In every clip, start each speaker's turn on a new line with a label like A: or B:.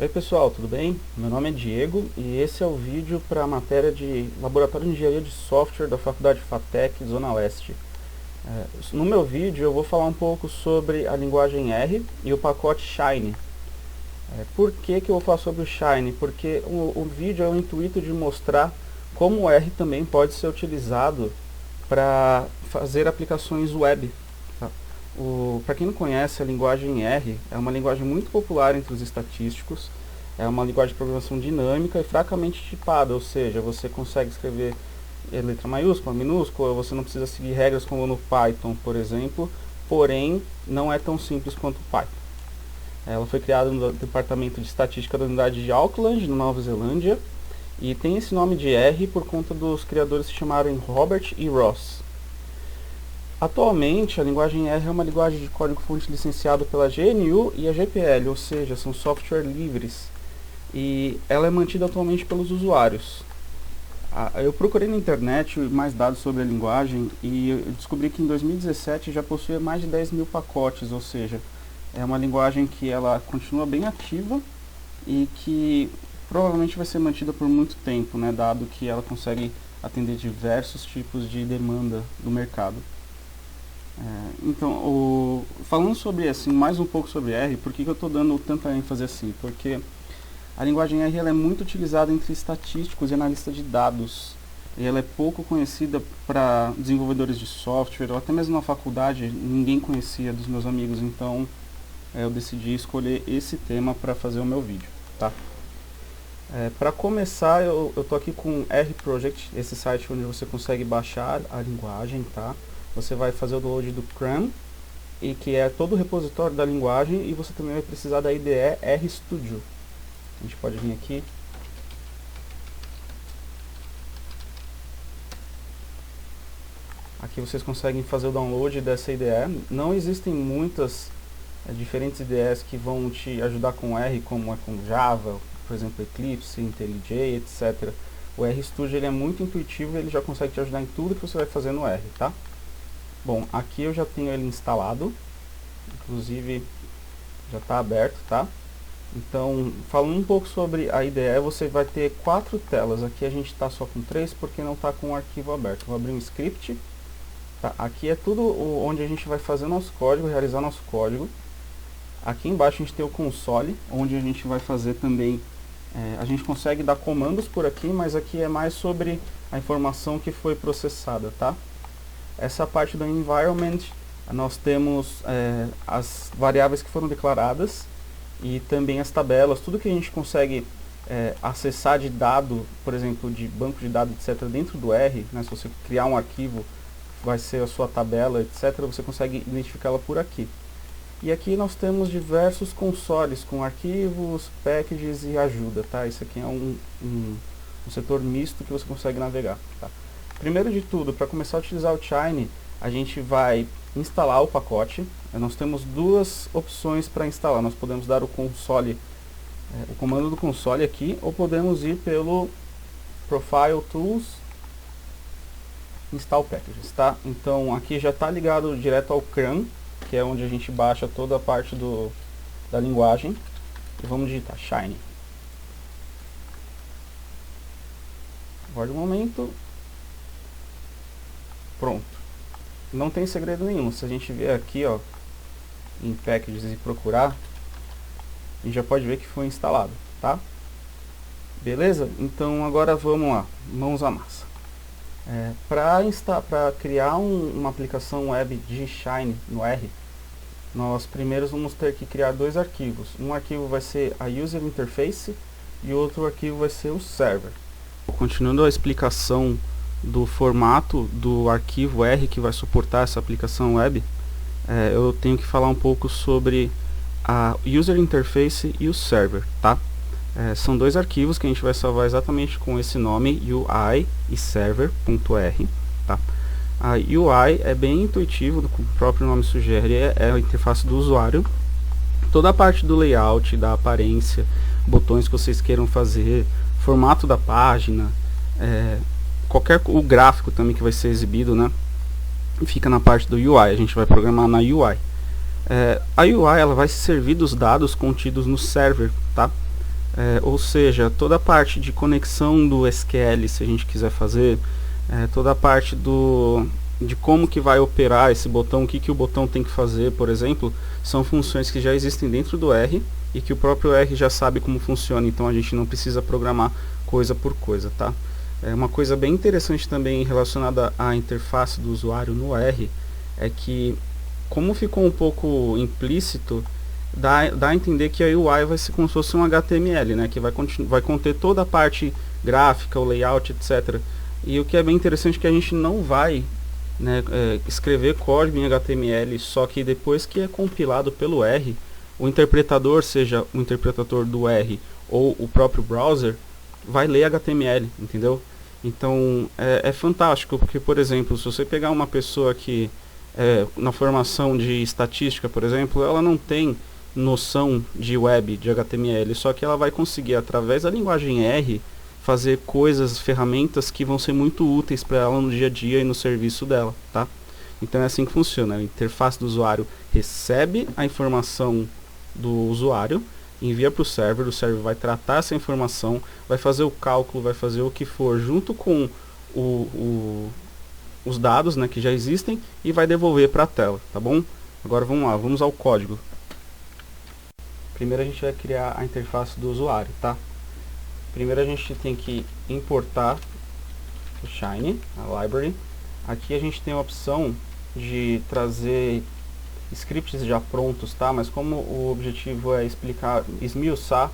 A: Oi pessoal, tudo bem? Meu nome é Diego e esse é o vídeo para a matéria de Laboratório de Engenharia de Software da Faculdade FATEC, Zona Leste. No meu vídeo eu vou falar um pouco sobre a linguagem R e o pacote Shine. Por que eu vou falar sobre o Shine? Porque o vídeo é o intuito de mostrar como o R também pode ser utilizado para fazer aplicações web. Tá? Para quem não conhece, a linguagem R é uma linguagem muito popular entre os estatísticos. É uma linguagem de programação dinâmica e fracamente tipada, ou seja, você consegue escrever letra maiúscula, minúscula, você não precisa seguir regras como no Python, por exemplo, porém não é tão simples quanto o Python. Ela foi criada no Departamento de Estatística da Universidade de Auckland, na Nova Zelândia, e tem esse nome de R por conta dos criadores que se chamaram Robert e Ross. Atualmente, a linguagem R é uma linguagem de código-fonte licenciado pela GNU e a GPL, ou seja, são software livres, e ela é mantida atualmente pelos usuários. Eu procurei na internet mais dados sobre a linguagem e eu descobri que em 2017 já possui mais de 10 mil pacotes, ou seja, é uma linguagem que ela continua bem ativa e que provavelmente vai ser mantida por muito tempo, né, dado que ela consegue atender diversos tipos de demanda do mercado. Então, falando sobre assim, mais um pouco sobre R, por que eu estou dando tanta ênfase assim? Porque a linguagem R ela é muito utilizada entre estatísticos e analistas de dados. E ela é pouco conhecida para desenvolvedores de software, ou até mesmo na faculdade ninguém conhecia dos meus amigos, então eu decidi escolher esse tema para fazer o meu vídeo. Tá? Para começar, eu estou aqui com R Project, esse site onde você consegue baixar a linguagem. Tá? Você vai fazer o download do CRAN, e que é todo o repositório da linguagem, e você também vai precisar da IDE RStudio. A gente pode vir aqui. Aqui vocês conseguem fazer o download dessa IDE. Não existem muitas diferentes IDEs que vão te ajudar com R, como é com Java, por exemplo, Eclipse, IntelliJ, etc. O RStudio ele é muito intuitivo e ele já consegue te ajudar em tudo que você vai fazer no R, tá? Bom, aqui eu já tenho ele instalado, inclusive já está aberto, tá? Então, falando um pouco sobre a IDE, você vai ter 4 telas. Aqui a gente está só com 3 porque não está com o arquivo aberto. Vou abrir um script. Tá? Aqui é tudo onde a gente vai fazer nosso código, realizar nosso código. Aqui embaixo a gente tem o console, onde a gente vai fazer também... a gente consegue dar comandos por aqui, mas aqui é mais sobre a informação que foi processada, tá? Essa parte do environment, nós temos as variáveis que foram declaradas e também as tabelas, tudo que a gente consegue acessar de dado, por exemplo, de banco de dados, etc., dentro do R, né, se você criar um arquivo, vai ser a sua tabela, etc., você consegue identificá-la por aqui. E aqui nós temos diversos consoles com arquivos, packages e ajuda, tá? Isso aqui é um setor misto que você consegue navegar, tá? Primeiro de tudo, para começar a utilizar o Shine, a gente vai instalar o pacote. Nós temos duas opções para instalar. Nós podemos dar o console, o comando do console aqui, ou podemos ir pelo Profile Tools, Install Packages, tá? Então aqui já está ligado direto ao CRAN, que é onde a gente baixa toda a parte da linguagem. E vamos digitar Shine. Aguarde um momento. Pronto. Não tem segredo nenhum. Se a gente vier aqui, ó, em Packages e procurar, a gente já pode ver que foi instalado, tá? Beleza? Então agora vamos lá, mãos à massa. Para criar uma aplicação web de Shine no R, nós primeiro vamos ter que criar dois arquivos. Um arquivo vai ser a User Interface e outro arquivo vai ser o Server. Continuando a explicação do formato do arquivo R que vai suportar essa aplicação web, eu tenho que falar um pouco sobre a User Interface e o Server, tá? São dois arquivos que a gente vai salvar exatamente com esse nome, UI e server.r, tá? A UI é bem intuitivo, como o próprio nome sugere, é a interface do usuário. Toda a parte do layout, da aparência, botões que vocês queiram fazer, formato da página, o gráfico também que vai ser exibido, né, fica na parte do UI. A gente vai programar na UI. A UI ela vai se servir dos dados contidos no server, tá? ou seja, toda a parte de conexão do SQL, se a gente quiser fazer, toda a parte de como que vai operar esse botão, o que o botão tem que fazer, por exemplo, são funções que já existem dentro do R e que o próprio R já sabe como funciona, então a gente não precisa programar coisa por coisa, tá? Uma coisa bem interessante também relacionada à interface do usuário no R é que, como ficou um pouco implícito, dá a entender que a UI vai ser como se fosse um HTML, né, que vai conter toda a parte gráfica, o layout, etc. E o que é bem interessante é que a gente não vai, né, escrever código em HTML, só que depois que é compilado pelo R, o interpretador, seja o interpretador do R ou o próprio browser, vai ler HTML, entendeu? Então é fantástico, porque, por exemplo, se você pegar uma pessoa que na formação de estatística, por exemplo, ela não tem noção de web, de HTML, só que ela vai conseguir, através da linguagem R, fazer coisas, ferramentas que vão ser muito úteis para ela no dia a dia e no serviço dela, tá? Então é assim que funciona. A interface do usuário recebe a informação do usuário, envia para o server vai tratar essa informação, vai fazer o cálculo, vai fazer o que for junto com os dados, né, que já existem, e vai devolver para a tela, tá bom? Agora vamos lá, vamos ao código. Primeiro a gente vai criar a interface do usuário, tá? Primeiro a gente tem que importar o Shiny, a library. Aqui a gente tem a opção de trazer scripts já prontos, tá? Mas como o objetivo é esmiuçar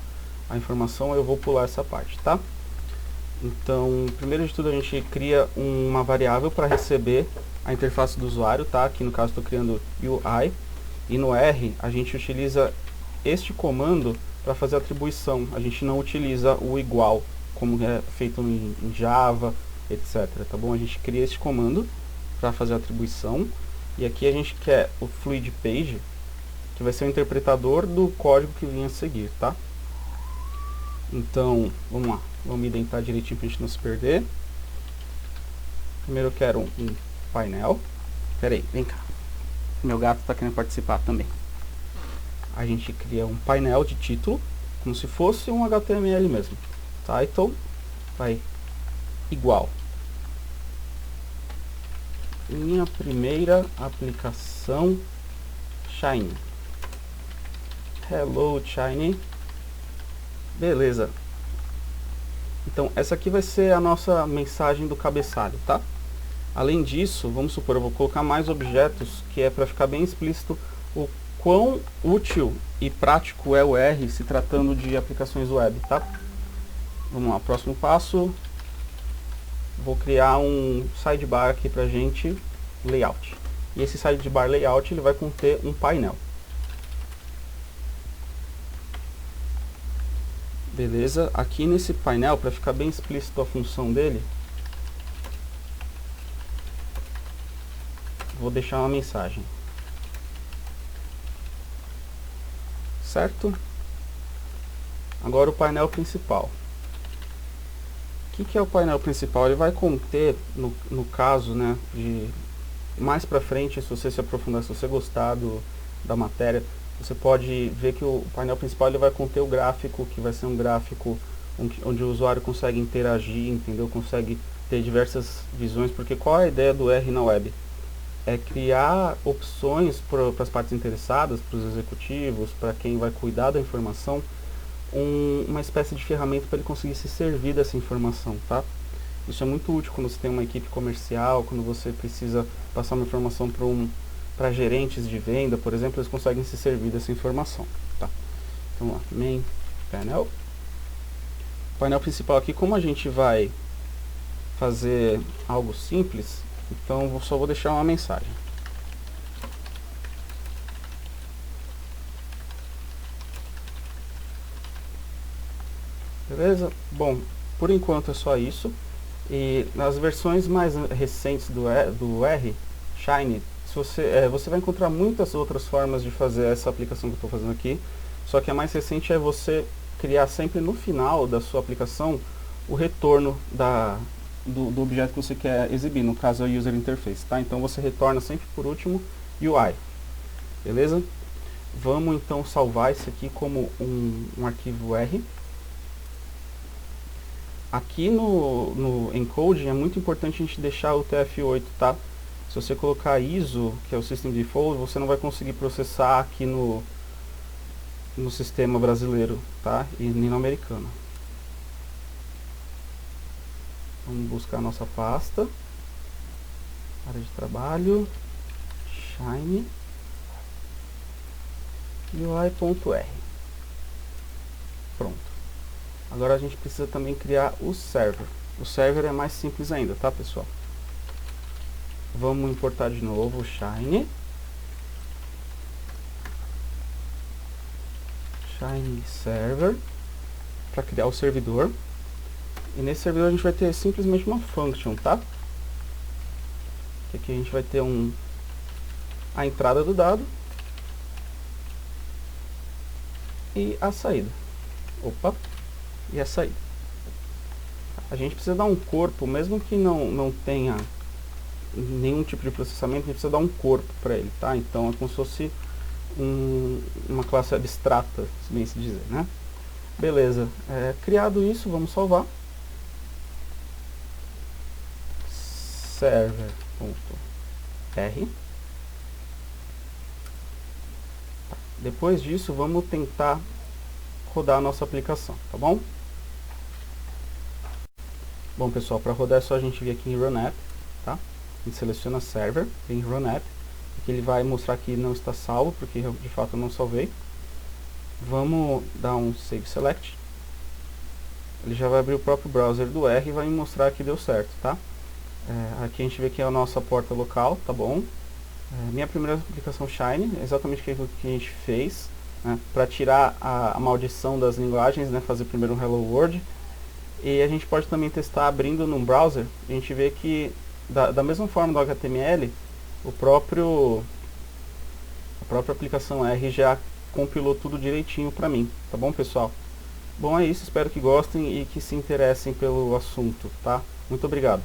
A: a informação, eu vou pular essa parte, tá? Então, primeiro de tudo a gente cria uma variável para receber a interface do usuário, tá? Aqui no caso estou criando UI. E no R a gente utiliza este comando para fazer a atribuição. A gente não utiliza o igual, como é feito em Java, etc. Tá bom? A gente cria este comando para fazer a atribuição. E aqui a gente quer o fluid page, que vai ser o interpretador do código que vinha a seguir, tá? Então, vamos lá. Vamos identar direitinho para a gente não se perder. Primeiro eu quero um painel. Pera aí, vem cá. Meu gato está querendo participar também. A gente cria um painel de título, como se fosse um HTML mesmo. Title vai igual. Minha primeira aplicação Shiny. Hello Shiny. Beleza. Então essa aqui vai ser a nossa mensagem do cabeçalho, tá? Além disso, vamos supor, eu vou colocar mais objetos, que é para ficar bem explícito o quão útil e prático é o R se tratando de aplicações web, tá? Vamos lá, próximo passo. Vou criar um sidebar aqui pra gente, layout. E esse sidebar layout ele vai conter um painel. Beleza, aqui nesse painel, para ficar bem explícito a função dele, vou deixar uma mensagem. Certo? Agora o painel principal. O que é o painel principal? Ele vai conter, no caso, né, de mais pra frente, se você se aprofundar, se você gostar da matéria, você pode ver que o painel principal ele vai conter o gráfico, que vai ser um gráfico onde o usuário consegue interagir, entendeu? Consegue ter diversas visões, porque qual é a ideia do R na web? É criar opções para as partes interessadas, para os executivos, para quem vai cuidar da informação, uma espécie de ferramenta para ele conseguir se servir dessa informação, tá? Isso é muito útil quando você tem uma equipe comercial, quando você precisa passar uma informação para gerentes de venda, por exemplo, eles conseguem se servir dessa informação, tá? Então, ó, main panel. O painel principal aqui, como a gente vai fazer algo simples, então eu só vou deixar uma mensagem. Beleza? Bom, por enquanto é só isso. E nas versões mais recentes do R, Shiny, você vai encontrar muitas outras formas de fazer essa aplicação que eu estou fazendo aqui. Só que a mais recente é você criar sempre no final da sua aplicação o retorno do objeto que você quer exibir, no caso é o User Interface, tá? Então você retorna sempre por último UI, beleza? Vamos então salvar isso aqui como um arquivo R. Aqui no encoding é muito importante a gente deixar o TF8, tá? Se você colocar ISO, que é o System Default, você não vai conseguir processar aqui no sistema brasileiro, tá? E nem no americano. Vamos buscar a nossa pasta. Área de trabalho. Shine. UI.r. Pronto. Agora a gente precisa também criar o server. O server é mais simples ainda, tá, pessoal? Vamos importar de novo o Shine. Shine Server. Para criar o servidor. E nesse servidor a gente vai ter simplesmente uma function, tá? Que aqui a gente vai ter a entrada do dado e a saída. Opa! E a saída. A gente precisa dar um corpo, mesmo que não tenha nenhum tipo de processamento, a gente precisa dar um corpo para ele, tá? Então é como se fosse uma classe abstrata, se bem se dizer, né? Beleza. Criado isso, vamos salvar. Server.r. Depois disso, vamos tentar rodar a nossa aplicação, tá bom? Bom, pessoal, para rodar é só a gente vir aqui em Run App, tá? A gente seleciona Server, vem em Run App, aqui ele vai mostrar que não está salvo, porque de fato eu não salvei. Vamos dar um Save Select. Ele já vai abrir o próprio browser do R e vai me mostrar que deu certo, tá? Aqui a gente vê que é a nossa porta local, tá bom? Minha primeira aplicação Shine, exatamente aquilo que a gente fez, né, para tirar a maldição das linguagens, né, fazer primeiro um Hello World. E a gente pode também testar abrindo num browser. A gente vê que da mesma forma do HTML, a própria aplicação R já compilou tudo direitinho para mim, tá bom, pessoal? Bom, é isso, espero que gostem e que se interessem pelo assunto, tá? Muito obrigado.